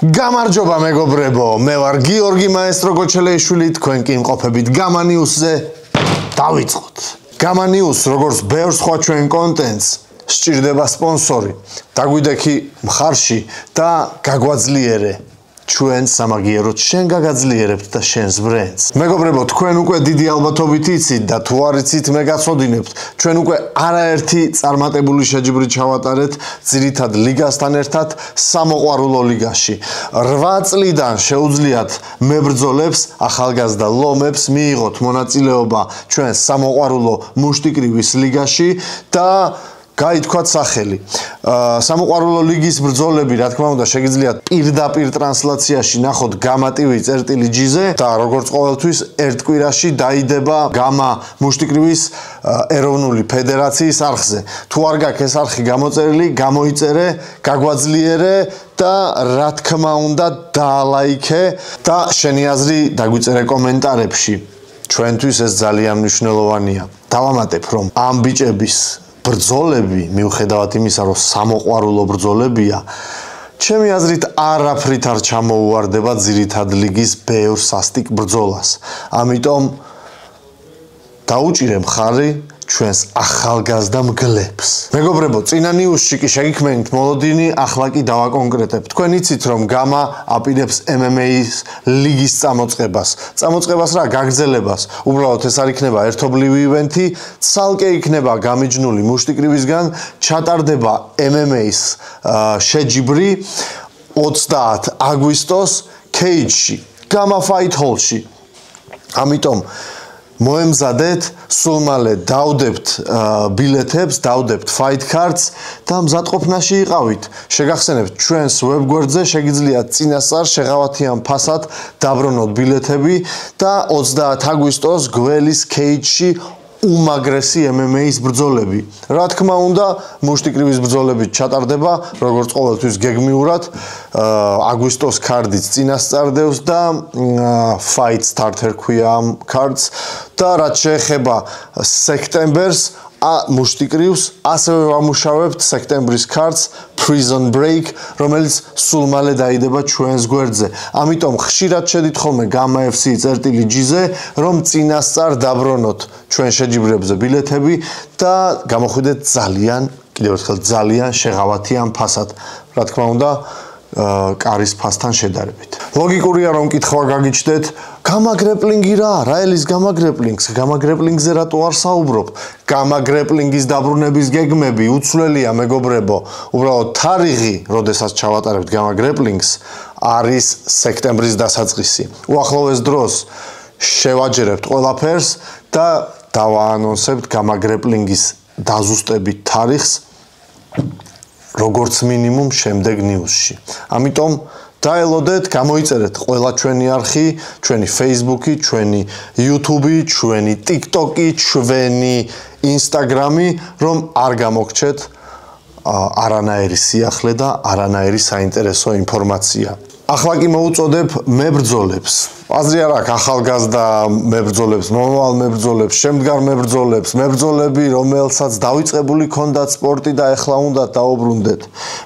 გამარჯობა მეგობრებო, მე ვარ გიორგი მაესტრო გოჩელეიშვილი, თქვენ კი იმყოფებით გამა ნიუსზე. დავიწყოთ. გამა ნიუს, როგორც ბევრ სხვა ჩვენ კონტენტს, სჭირდება სპონსორი. დაგვიდექი მხარში და გაგვაძლიერე. ჩვენ სამაგიეროდ შენ გაგაძლიერებთ და შენს ბრენდს. მეგობრებო, თქვენ უკვე დიდი ალბათობით იცით და თუ არ იცით, მე გაცოდინებთ. ჩვენ უკვე არაერთი წარმატებული შეჯიბრი ჩავატარეთ ძირითად ლიგასთან ერთად სამოყვარულო ლიგაში. 8 წლიდან შეუძლიათ მებრძოლებს, ახალგაზრდა ლომებს მიიღოთ მონაწილეობა ჩვენ სამოყვარულო მუშტიკრივის ლიგაში და გაითქვათ სახელი. სამოყვარულო ლიგის ბრძოლები, რა თქმა უნდა, შეგიძლიათ პირდაპირ ტრანსლაციაში ნახოთ gama.tv.gz-ზე და როგორც ყოველთვის ერთ კვირაში დაიდება გამა მუშტიკრივის ეროვნული ფედერაციის არხზე. თუ არ გაქვს ეს არხი გამოწერილი, გამოიწერე, გაგვაძლიერე და რა თქმა უნდა, დაალაიქე და შენი აზრი დაგვიწერე კომენტარებში. ჩვენთვის ეს ძალიან მნიშვნელოვანია. დავამატებ, რომ ამ ბიჭების ბრძოლები, მიუხედავად იმისა, რომ სამოყვარულო ბრძოლებია, ჩემი აზრით არაფრით არ ჩამოუვარდება ძირითად ლიგის ბევრ სასტიკ ბრძოლას. ამიტომ დაუჭირე მხარი ჩვენს ახალგაზრდა მგლებს. მეგობრებო, წინა ნიუსში კი შეგიქმნით მოლოდინი, ახლა კი დავაკონკრეტებ. თქვენ იცით, რომ გამა აპირებს MMA-ის ლიგის წამოწყებას. წამოწყებას რა, გაგრძელებას. უბრალოდ ეს არ იქნება ერთობლივი ივენთი, ცალკე იქნება გამიჯნული მუშტიკრივისგან, ჩატარდება MMA-ის შეჯიბრი 30 აგვისტოს Cage-ში, Gamma Fight Hall-ში. ამიტომ მოემზადეთ, სულ მალე დავდებთ ბილეთებს, დავდებთ fight cards და მზადყოფნაში იყავით. შეგახსენებთ, ჩვენს ვებგვერდზე შეგიძლიათ წინასწარ შეღავათიან ფასად დაბრუნოთ ბილეთები და 30 აგვისტოს გველის Cage-ში უმაგრესი MMA-ის ბრძოლები. რა თქმა უნდა, მუშტიკრივის ბრძოლებით ჩატარდება, როგორც ყოველთვის გეგმიურად, აგვისტოს კარდიც წინასწარდევს და fight starter ქვია ამ კარდს და რაც შეეხება სექტემბერს, მუშტიკრივს, ასევე ვამუშავებთ სექტემბრის კარდს Prison Break, რომელიც სულ მალე დაიდება ჩვენს გვერდზე. ამიტომ ხშირად შედით ხოლმე gama.fc.gz-ზე, რომ წინასწარ დაბრუნოთ ჩვენ შეჯიბრებზე ბილეთები და გამოხვიდეთ ძალიან, კიდევ ერთხელ ძალიან შეღავათიან ფასად. რა თქმა უნდა, კარის ფასთან შედარებით. ლოგიკურია, რომ კითხვა გაგიჩნდეთ, გამა გრეპლინგი რა ელის გამა გრეპლინგს? გამა გრეპლინგზე რატო არ საუბრობ? გამა გრეპლინგის დაბრუნების გეგმები უცვლელია, მეგობრებო. უბრალოდ თარიღი, როდესაც ჩავატარებთ გამა გრეპლინგს, არის სექტემბრის დასაწყისი. უახლოეს დროს შევაჯერებთ ყველაფერს და დავაანონსებთ გამა გრეპლინგის დაზუსტებით თარიღს. როგორც მინიმუმ შემდეგ ნიუსში. ამიტომ დაელოდეთ, გამოიწერეთ ყველა ჩვენი არხი, ჩვენი Facebook-ი, ჩვენი YouTube-ი, ჩვენი TikTok-ი, ჩვენი Instagram-ი, რომ არ გამოგჩეთ არანაირი სიახლე და არანაირი საინტერესო ინფორმაცია. ახლა კი მოუწოდებ მებრძოლებს. აზრი არ აქვს ახალგაზრდა მებრძოლებს, მომავალ მებრძოლებს, შემდგარ მებრძოლებს, მებრძოლები, რომელსაც დავიწყებული ქონდათ სპორტი და ეხლა უნდათ დაუბრუნდეთ.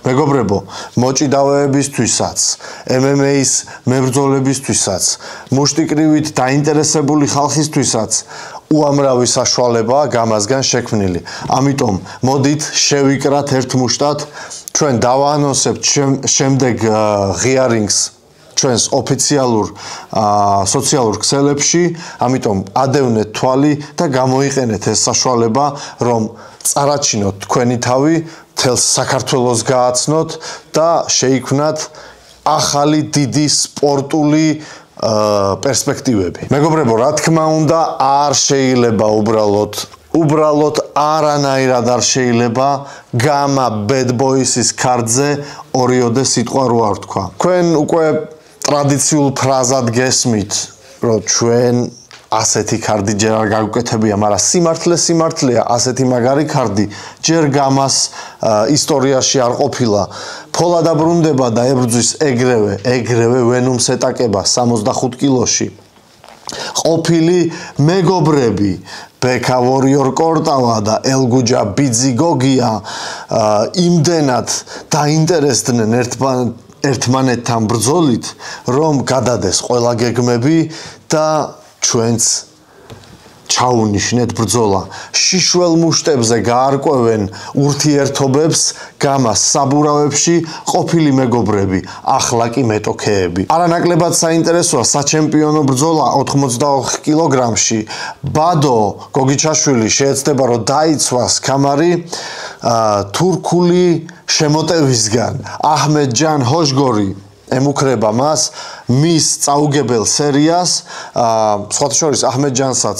მეგობრებო, მოჭიდავეებისთვისაც, MMA-ის მებრძოლებისთვისაც, მუშტიკრივით დაინტერესებული ხალხისთვისაც უამრავი საშუალებაა გამასგან შექმნილი. ამიტომ მოდით შევიკრათ ერთ მუშტად, ჩვენ დავაანონსებთ შემდეგ ღიარინგს ჩვენს ოფიციალურ სოციალურ ქსელებში, ამიტომ ადევნეთ თვალი და გამოიყენეთ ეს საშუალება, რომ წარაჩინოთ თქვენი თავი, მთელს საქართველოს გააცნოთ და შეიქმნათ ახალი დიდი სპორტული პერსპექტივები. მეგობრებო, რა თქმა უნდა, არ შეიძლება უბრალოდ არანაირად არ შეიძლება გამა Bad Boys-ის კარდზე ორიოდე სიტყვა რო არ თქვა. თქვენ უკვე ტრადიციულ ფრაზად გესმით, რომ ჩვენ ასეთი კარდი ჯერ არ გაგვკეთებია, მაგრამ სიმართლეა, ასეთი მაგარი კარდი ჯერ გამას ისტორიაში არ ყოფილა. ფოლა დაბრუნდება და ებრძვის ეგრევე ვენუმს ეტაკება 65 კილოში. ყოფილი მეგობრები Beka Warrior Kortava და Elguja Bidzi Gogia იმდენად დაინტერესდნენ ერთმანეთთან ბრძოლით, რომ გადადეს ყველა გეგმები და ჩვენც ჩაუნიშნეთ ბრძოლა. შიშველ მუშტებზე გაარკვევენ ურთიერთობებს, გამას საბურავებში ყოფილი მეგობრები, ახლა კი მეტოქეები. არანაკლებად საინტერესოა საჩემპიონო ბრძოლა 84 კილოგრამში. ბადო გოგიჩაშვილი შეეცდება რომ დაიცვას ქამარი თურქული შემოტევისგან. აჰმედჯან ჰოჟგორი ემუქრება მას მის წაუგებელ სერიას, სხვათა შორის აჰმედჯანსაც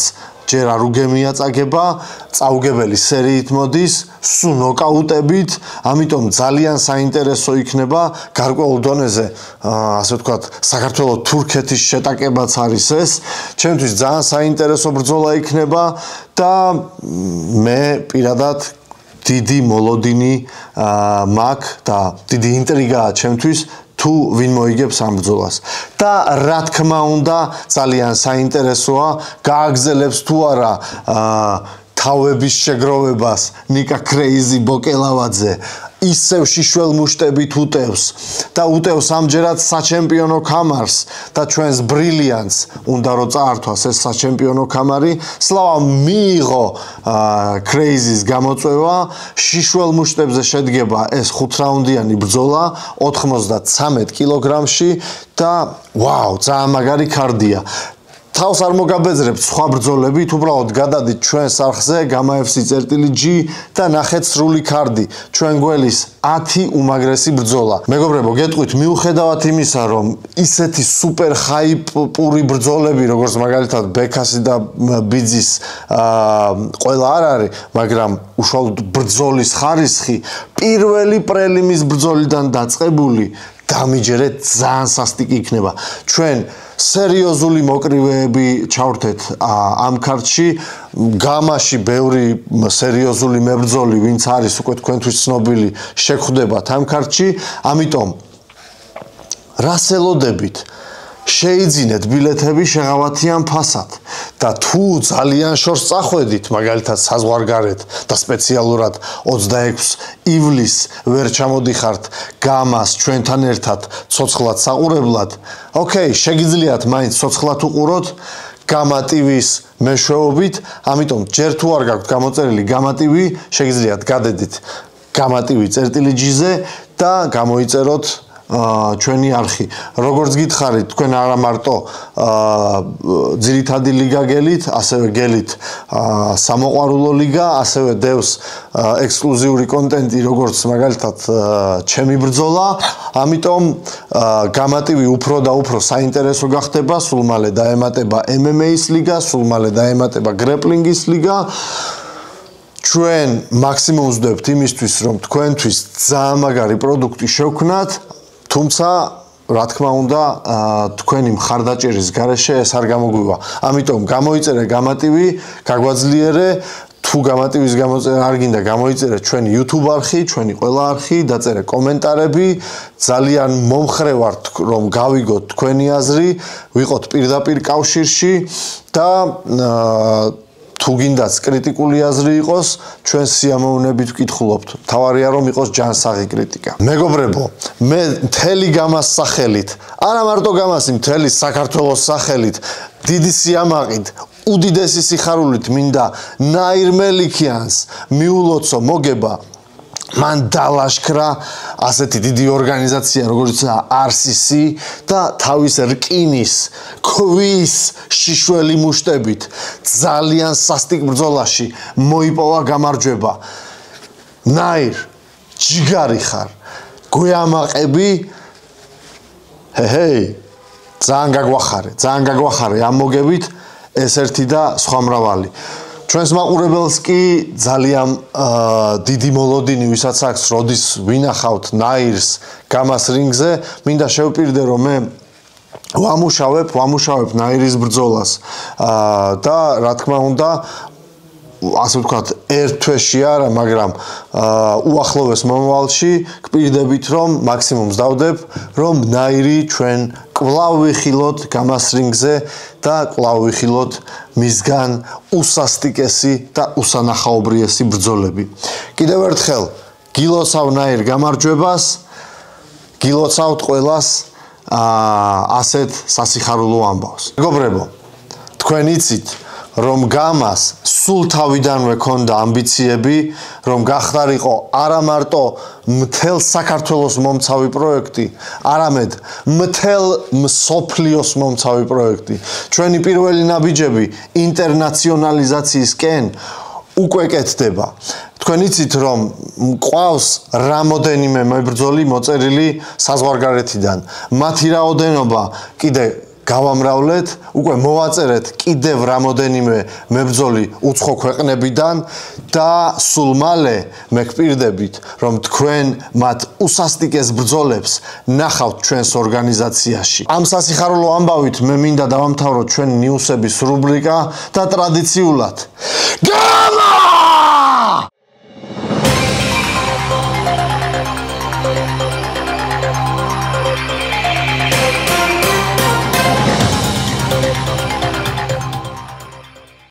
ჯერ არ უგემია წაგება, წაუგებელი სერიით მოდის, სულ ნოკაუტებით, ამიტომ ძალიან საინტერესო იქნება გარკვეულ დონეზე, ასე ვთქვათ, საქართველოს თურქეთის შეტაკებაც არის ეს. ჩემთვის ძალიან საინტერესო ბრძოლა იქნება და მე პირადად დიდი მოლოდინი მაქვს და დიდი ინტრიგაა ჩემთვის თუ ვინ მოიგებს ამ ბრძოლას. და რა თქმა უნდა, ძალიან საინტერესოა, გააგზელებს თუ არა თავების შეგროვებას ნიკა კრეიზი ბოკელავაძე. ისევ შიშველ მუშტებით უტევს და უტევს ამჯერად საჩემპიონო ქამარს და ჩვენს ბრილიანტს უნდა რომ წაართვას ეს საჩემპიონო ქამარი. სლავა მიიღო კრეიზის გამოწვევა, შიშველ მუშტებზე შედგება ეს 5 რაუნდიანი ბრძოლა 93 კილოგრამში და ვაუ, ძალიან მაგარი ქარდია. თავს არ მოგაბეძრებთ სხვა ბრძოლებით, უბრალოდ გადადით ჩვენს არხზე GAMA-FC.G და ნახეთ სრული ქარდი. ჩვენ გველის 10 უმაგრესი ბრძოლა. მეგობრებო, გეტყვით, მიუხედავად იმისა, რომ ისეთი სუპერ ჰაიპური ბრძოლები, როგორც მაგალითად ბექასი და ბიძის ყველა არ არის, მაგრამ უშუალოდ ბრძოლის ხარისხი პირველი პრელიმის ბრძოლიდან დაწყებული დამიჯერეთ ძალიან სასტიკი იქნება. ჩვენ სერიოზული მოკრივეები ჩავრთეთ ამ ქარტში, გამაში ბევრი სერიოზული მებრძოლი, ვინც არის უკვე თქვენთვის ცნობილი, შეხვდებათ ამ ქარტში, ამიტომ რას ელოდებით? შეიძინეთ ბილეთები შეღავათიან ფასად და თუ ძალიან შორს წახვედით, მაგალითად საზღვარგარეთ და სპეციალურად 26 ივლისს ვერ ჩამოდიხართ გამას ჩვენთან ერთად ცოცხლად საყურებლად, ოკეი, შეგიძლიათ მაინც ცოცხლად უყუროთ GAMA TV-ს მეშვეობით, ამიტომ ჯერ თუ არ გაქვთ გამოწერილი GAMA TV, შეგიძლიათ გადედით GAMA TV.G-ზე და გამოიწეროთ ჩვენი არხი. როგორც გითხარით, თქვენ არა მარტო ძირითადი ლიგა გელით, ასევე გელით სამოყვარულო ლიგა, ასევე დევს ექსკლუზიური კონტენტი, როგორც მაგალითად ჩემი ბრძოლა. ამიტომ GAMA TV უფრო და უფრო საინტერესო გახდება, სულ მალე დაემატება MMA-ის ლიგა, სულ მალე დაემატება გრეპლინგის ლიგა. ჩვენ მაქსიმუმს ვძლებთ იმისთვის, რომ თქვენთვის ძალიან მაგარი პროდუქტი შევქმნათ. თუმცა, რა თქმა უნდა, თქვენი მხარდაჭერის გარეშე ეს არ გამოგვივა. ამიტომ გამოიწერე GAMA TV, გაგვაძლიერე, თუ GAMA TV-ს გამოწერა არ გინდა, გამოიწერე ჩვენი YouTube არხი, ჩვენი ყველა არხი, დაწერე კომენტარები, ძალიან მომხრე ვართ, რომ გავიგოთ თქვენი აზრი, ვიყოთ პირდაპირ კავშირში და თუ გინდაც კრიტიკული აზრი იყოს, ჩვენ სიამოვნებით ვკითხულობთ. თავარია რომ იყოს ჯანსაღი კრიტიკა. მეგობრებო, მე მთელი GAMA-ს სახელით, არა მარტო GAMA-ს, მთელი საქართველოს სახელით, დიდი სიამაყით, უდიდესი სიხარულით მინდა ნაირ მელიქიანს მიულოცო მოგება. მან დალაშქრა ასეთი დიდი ორგანიზაცია, როგორც RCC და თავის რკინის, ქვის შიშველი მუშტებით ძალიან სასტიკ ბრძოლაში მოიპოვა გამარჯვება. ნაირ, ჯიგარი ხარ, გვეამაყები, ჰეჰეი, ძალიან გაგვახარე ამ მოგებით ეს ერთი და სხვა მრავალი. ჩვენს მაყურებელს კი ძალიან დიდი მოლოდინი, ვისაც აქვს, როდის ვინახავთ ნაირს GAMA-ს რინგზე, მინდა შევპირდე, რომ მე ვამუშავებ ნაირის ბრძოლას და რა თქმა უნდა, ასე ვთქვათ, ერთ თვეში არა, მაგრამ უახლოვეს მომავალში გპირდებით, რომ მაქსიმუმს დავდებ, რომ ნაირი ჩვენ კვლავ ვიხილოთ GAMA-ს რინგზე და კვლავ ვიხილოთ მისგან უსასტიკესი და უსანახაობრიესი ბრძოლები. კიდევ ერთხელ გილოცავ ნაირ გამარჯვებას გილოცავთ ყველას ასეთ სასიხარულო ამბავს. მეგობრებო, თქვენ იცით, რომ გამას სულ თავიდანვე ქონდა ამბიციები, რომ გახდარიყო არა მარტო მთელ საქართველოს მომცავი პროექტი, არამედ მთელ მსოფლიოს მომცავი პროექტი. ჩვენი პირველი ნაბიჯები ინტერნაციონალიზაციისკენ უკვე კეთდება. თქვენ იცით, რომ მყავს რამოდენიმე მებრძოლი მოწერილი საზღვარგარეთიდან. მათი რაოდენობა კიდე გავამრავლეთ, უკვე მოვაწერეთ კიდევ რამოდენიმე მებრძოლი უცხო ქვეყნებიდან და სულ მალე მე გპირდებით, რომ თქვენ მათ უსასტიკეს ბრძოლებს ნახავთ ჩვენს ორგანიზაციაში. ამ სასიხარულო ამბავით მე მინდა დავამთავროთ ჩვენი ნიუსების რუბრიკა და ტრადიციულად